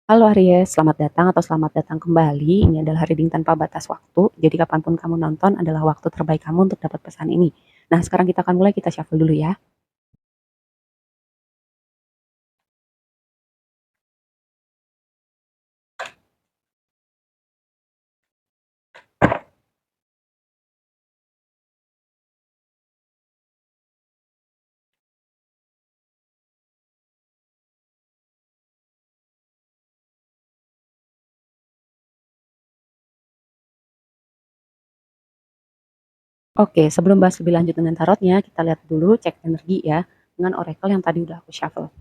Halo Aries, selamat datang atau selamat datang kembali. Ini adalah reading tanpa batas waktu. Jadi kapanpun kamu nonton adalah waktu terbaik kamu untuk dapat pesan ini. Nah, sekarang kita akan mulai, kita shuffle dulu ya. Oke, sebelum bahas lebih lanjut dengan tarotnya, kita lihat dulu cek energi ya dengan oracle yang tadi udah aku shuffle.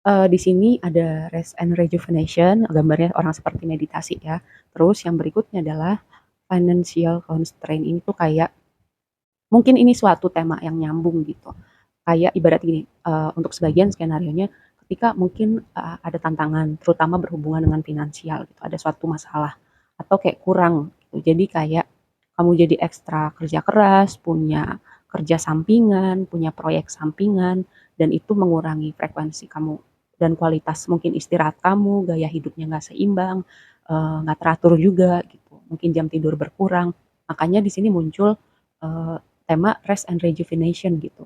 Di sini ada rest and rejuvenation, gambarnya orang seperti meditasi ya. Terus yang berikutnya adalah financial constraint. Ini tuh kayak mungkin ini suatu tema yang nyambung gitu. Kayak ibarat gini, untuk sebagian skenarionya ketika mungkin, ada tantangan terutama berhubungan dengan finansial gitu, ada suatu masalah atau kayak kurang gitu. Jadi kayak kamu jadi ekstra kerja keras, punya kerja sampingan, punya proyek sampingan, dan itu mengurangi frekuensi kamu dan kualitas mungkin istirahat kamu, gaya hidupnya nggak seimbang, nggak teratur juga gitu, mungkin jam tidur berkurang. Makanya di sini muncul, eee, tema rest and rejuvenation gitu.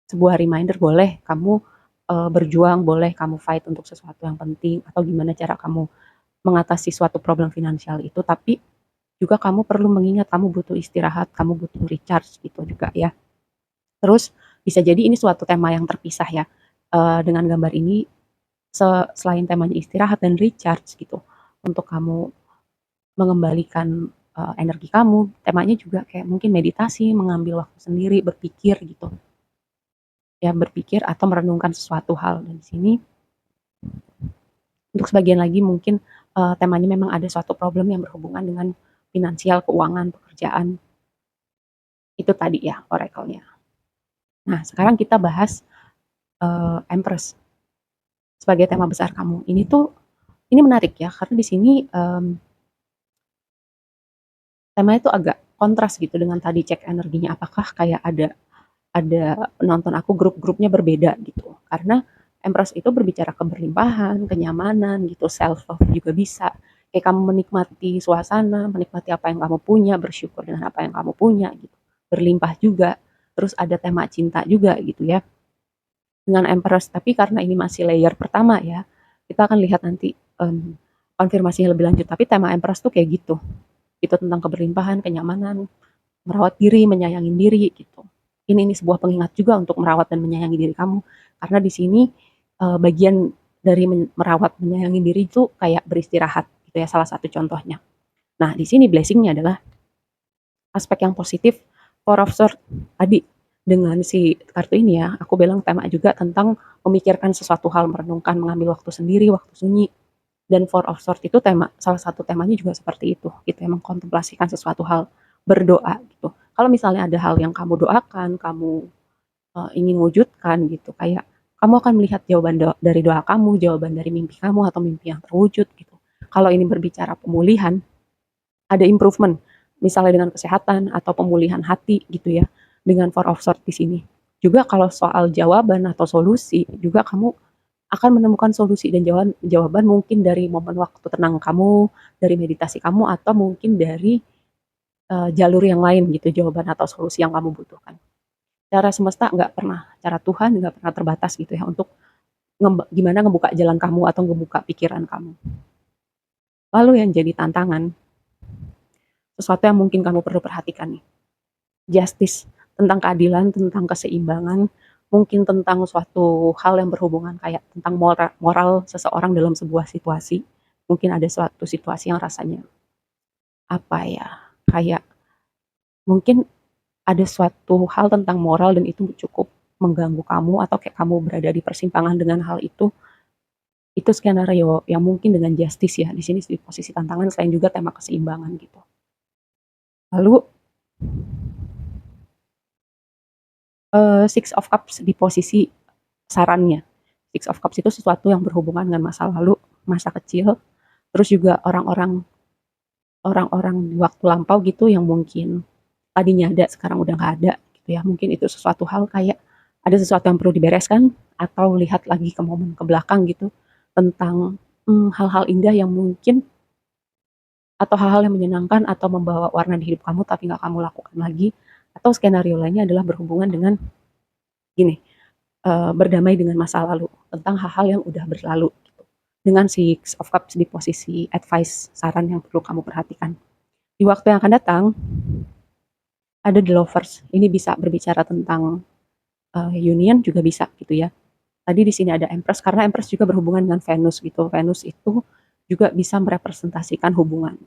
Sebuah reminder boleh kamu, berjuang, boleh kamu fight untuk sesuatu yang penting atau gimana cara kamu mengatasi suatu problem finansial itu, tapi juga kamu perlu mengingat kamu butuh istirahat, kamu butuh recharge gitu juga ya. Terus bisa jadi ini suatu tema yang terpisah ya, dengan gambar ini selain temanya istirahat dan recharge gitu, untuk kamu mengembalikan, energi kamu, temanya juga kayak mungkin meditasi, mengambil waktu sendiri, berpikir gitu. Ya berpikir atau merenungkan sesuatu hal dan di sini untuk sebagian lagi mungkin, temanya memang ada suatu problem yang berhubungan dengan finansial, keuangan, pekerjaan, itu tadi ya oracle-nya. Nah sekarang kita bahas, Empress sebagai tema besar kamu. Ini menarik ya karena di sini, temanya itu agak kontras gitu dengan tadi cek energinya, apakah kayak ada penonton aku grup-grupnya berbeda gitu. Karena Empress itu berbicara keberlimpahan, kenyamanan gitu, self love juga bisa. Kayak kamu menikmati suasana, menikmati apa yang kamu punya, bersyukur dengan apa yang kamu punya gitu. Berlimpah juga. Terus ada tema cinta juga gitu ya. Dengan Empress, tapi karena ini masih layer pertama ya, kita akan lihat nanti konfirmasinya lebih lanjut. Tapi tema Empress tuh kayak gitu. Itu tentang keberlimpahan, kenyamanan, merawat diri, menyayangi diri gitu. Ini sebuah pengingat juga untuk merawat dan menyayangi diri kamu. Karena di sini bagian dari merawat menyayangi diri itu kayak beristirahat gitu ya, salah satu contohnya. Nah, di sini blessingnya adalah aspek yang positif, Four of Swords tadi dengan si kartu ini ya, aku bilang tema juga tentang memikirkan sesuatu hal, merenungkan, mengambil waktu sendiri, waktu sunyi. Dan Four of Swords itu salah satu temanya juga seperti itu, gitu ya, mengkontemplasikan sesuatu hal, berdoa gitu. Kalau misalnya ada hal yang kamu doakan, kamu ingin wujudkan gitu, kayak kamu akan melihat jawaban dari doa kamu, jawaban dari mimpi kamu atau mimpi yang terwujud gitu. Kalau ini berbicara pemulihan, ada improvement, misalnya dengan kesehatan atau pemulihan hati gitu ya, dengan Four of Swords di sini. Juga kalau soal jawaban atau solusi, juga kamu akan menemukan solusi dan jawaban jawaban mungkin dari momen waktu tenang kamu, dari meditasi kamu, atau mungkin dari jalur yang lain gitu, jawaban atau solusi yang kamu butuhkan. Cara semesta nggak pernah, cara Tuhan nggak pernah terbatas gitu ya untuk gimana ngebuka jalan kamu atau ngebuka pikiran kamu. Lalu yang jadi tantangan, sesuatu yang mungkin kamu perlu perhatikan nih, justice, tentang keadilan, tentang keseimbangan, mungkin tentang suatu hal yang berhubungan kayak tentang moral seseorang dalam sebuah situasi. Mungkin ada suatu situasi yang rasanya apa ya, kayak mungkin ada suatu hal tentang moral dan itu cukup mengganggu kamu atau kayak kamu berada di persimpangan dengan hal itu skenario yang mungkin dengan justice ya, di sini di posisi tantangan selain juga tema keseimbangan gitu. Lalu, Six of Cups di posisi sarannya. Six of Cups itu sesuatu yang berhubungan dengan masa lalu, masa kecil, terus juga orang-orang di waktu lampau gitu yang mungkin tadinya ada sekarang udah nggak ada gitu ya. Mungkin itu sesuatu hal kayak ada sesuatu yang perlu dibereskan atau lihat lagi ke momen ke belakang gitu. tentang, hal-hal indah yang mungkin atau hal-hal yang menyenangkan atau membawa warna di hidup kamu tapi nggak kamu lakukan lagi, atau skenario lainnya adalah berhubungan dengan gini, berdamai dengan masa lalu, tentang hal-hal yang udah berlalu gitu. Dengan Six of Cups di posisi advice, saran yang perlu kamu perhatikan. Di waktu yang akan datang, ada The Lovers, ini bisa berbicara tentang, union juga bisa gitu ya. Tadi di sini ada Empress, karena Empress juga berhubungan dengan Venus gitu, Venus itu juga bisa merepresentasikan hubungan.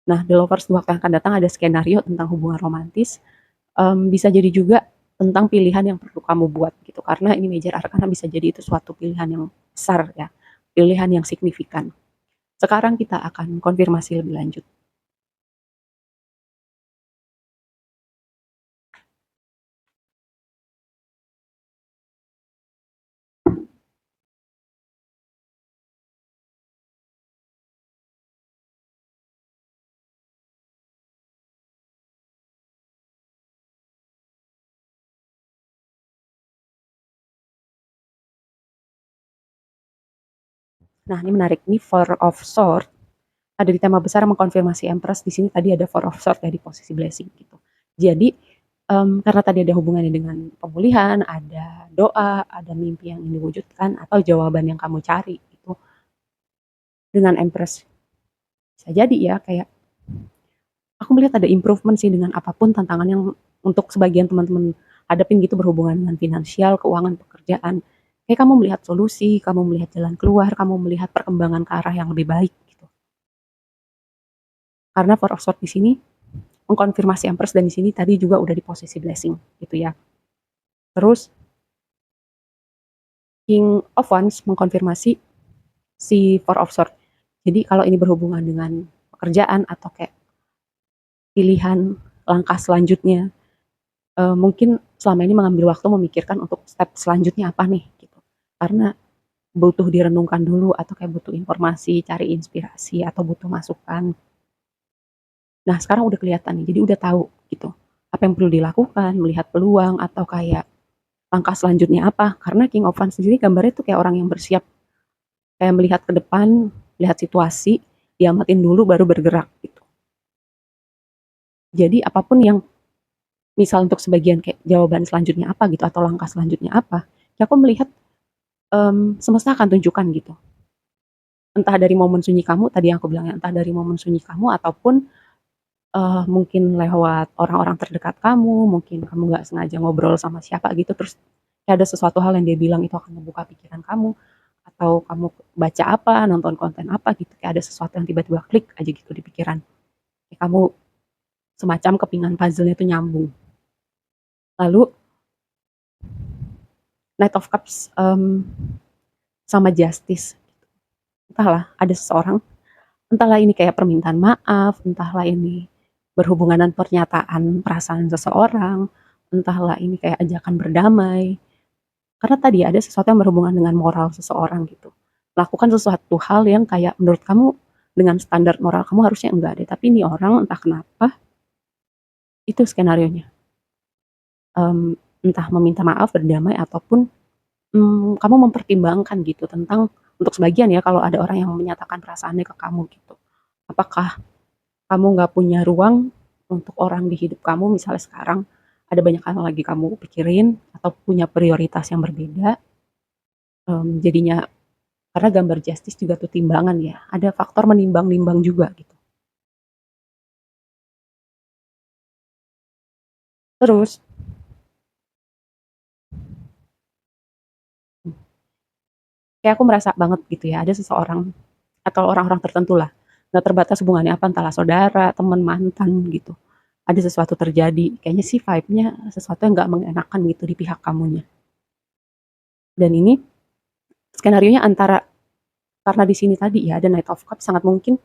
Nah, The Lovers di waktu yang akan datang ada skenario tentang hubungan romantis, bisa jadi juga tentang pilihan yang perlu kamu buat gitu, karena ini Major Arcana bisa jadi itu suatu pilihan yang besar ya, pilihan yang signifikan. Sekarang kita akan konfirmasi lebih lanjut. Nah, ini menarik, ini Four of Swords ada di tema besar mengkonfirmasi Empress, di sini tadi ada Four of Swords ya di posisi blessing gitu. Jadi, karena tadi ada hubungannya dengan pemulihan, ada doa, ada mimpi yang ingin diwujudkan, atau jawaban yang kamu cari gitu, dengan Empress. Bisa jadi ya, kayak aku melihat ada improvement sih dengan apapun tantangan yang untuk sebagian teman-teman hadapin gitu berhubungan dengan finansial, keuangan, pekerjaan. Kayak kamu melihat solusi, kamu melihat jalan keluar, kamu melihat perkembangan ke arah yang lebih baik gitu. Karena Four of Swords di sini mengkonfirmasi Empress, dan di sini tadi juga udah di posisi blessing gitu ya. Terus King of Wands mengkonfirmasi si Four of Swords. Jadi kalau ini berhubungan dengan pekerjaan atau kayak pilihan langkah selanjutnya, mungkin selama ini mengambil waktu memikirkan untuk step selanjutnya apa nih gitu. Karena butuh direnungkan dulu atau kayak butuh informasi, cari inspirasi atau butuh masukan. Nah, sekarang udah kelihatan nih, jadi udah tahu gitu. Apa yang perlu dilakukan, melihat peluang atau kayak langkah selanjutnya apa. Karena King of Wands sendiri gambarnya tuh kayak orang yang bersiap, kayak melihat ke depan, lihat situasi, diamatin dulu baru bergerak gitu. Jadi apapun yang misal untuk sebagian kayak jawaban selanjutnya apa gitu atau langkah selanjutnya apa, ya aku melihat semesta akan tunjukkan gitu. Entah dari momen sunyi kamu tadi yang aku bilang ya, entah dari momen sunyi kamu ataupun mungkin lewat orang-orang terdekat kamu, mungkin kamu nggak sengaja ngobrol sama siapa gitu, terus kayak ada sesuatu hal yang dia bilang itu akan membuka pikiran kamu, atau kamu baca apa, nonton konten apa gitu, kayak ada sesuatu yang tiba-tiba klik aja gitu di pikiran. Kayak kamu semacam kepingan puzzle-nya itu nyambung. Lalu Knight of Cups sama Justice. Entahlah, ada seseorang, entahlah ini kayak permintaan maaf, entahlah ini berhubungan dengan pernyataan perasaan seseorang, entahlah ini kayak ajakan berdamai. Karena tadi ada sesuatu yang berhubungan dengan moral seseorang gitu. Lakukan sesuatu hal yang kayak menurut kamu dengan standar moral kamu harusnya enggak deh, tapi ini orang entah kenapa itu skenarionya. Entah meminta maaf, berdamai ataupun kamu mempertimbangkan gitu tentang untuk sebagian ya kalau ada orang yang menyatakan perasaannya ke kamu gitu. Apakah kamu nggak punya ruang untuk orang di hidup kamu misalnya sekarang ada banyak hal lagi kamu pikirin atau punya prioritas yang berbeda, jadinya karena gambar justice juga tuh timbangan ya, ada faktor menimbang-nimbang juga gitu. Terus, kayak aku merasa banget gitu ya, ada seseorang atau orang-orang tertentu lah, nggak terbatas hubungannya apa, entahlah saudara, teman, mantan gitu. Ada sesuatu terjadi, kayaknya sih vibe-nya sesuatu yang nggak mengenakan gitu di pihak kamunya. Dan ini skenarionya antara karena di sini tadi ya ada Knight of Cups, sangat mungkin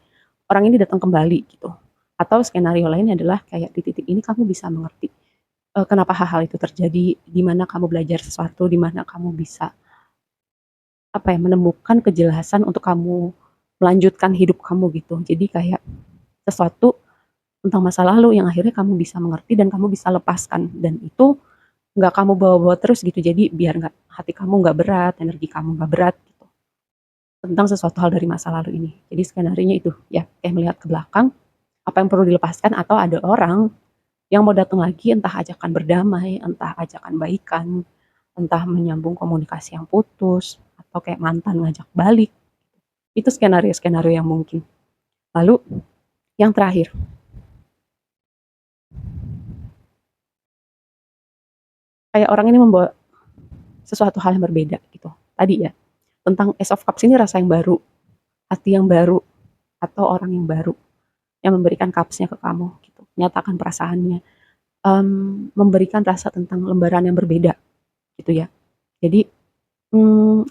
orang ini datang kembali gitu. Atau skenario lainnya adalah kayak di titik ini kamu bisa mengerti kenapa hal-hal itu terjadi, di mana kamu belajar sesuatu, di mana kamu bisa apa ya menemukan kejelasan untuk kamu melanjutkan hidup kamu gitu. Jadi kayak sesuatu tentang masa lalu yang akhirnya kamu bisa mengerti dan kamu bisa lepaskan, dan itu nggak kamu bawa-bawa terus gitu. Jadi biar nggak hati kamu nggak berat, energi kamu nggak berat gitu. tentang sesuatu hal dari masa lalu ini. Jadi skenarionya itu ya kayak melihat ke belakang, apa yang perlu dilepaskan atau ada orang yang mau datang lagi, entah ajakan berdamai, entah ajakan baikan, entah menyambung komunikasi yang putus, atau kayak mantan ngajak balik. Itu skenario-skenario yang mungkin. Lalu yang terakhir, kayak orang ini membawa sesuatu hal yang berbeda gitu. Tadi ya, tentang Ace of Cups ini rasa yang baru, hati yang baru, atau orang yang baru yang memberikan cupsnya ke kamu gitu, menyatakan perasaannya, memberikan rasa tentang lembaran yang berbeda gitu ya. Jadi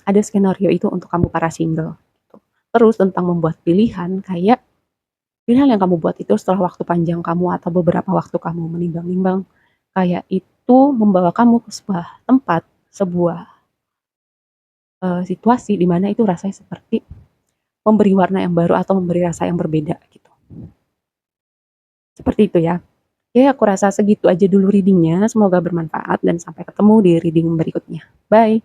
ada skenario itu untuk kamu para single gitu. Terus tentang membuat pilihan, kayak pilihan yang kamu buat itu setelah waktu panjang kamu atau beberapa waktu kamu menimbang-nimbang, kayak itu membawa kamu ke sebuah tempat, sebuah situasi di mana itu rasanya seperti memberi warna yang baru atau memberi rasa yang berbeda gitu. Seperti itu ya. Ya, aku rasa segitu aja dulu readingnya. Semoga bermanfaat dan sampai ketemu di reading berikutnya. Bye.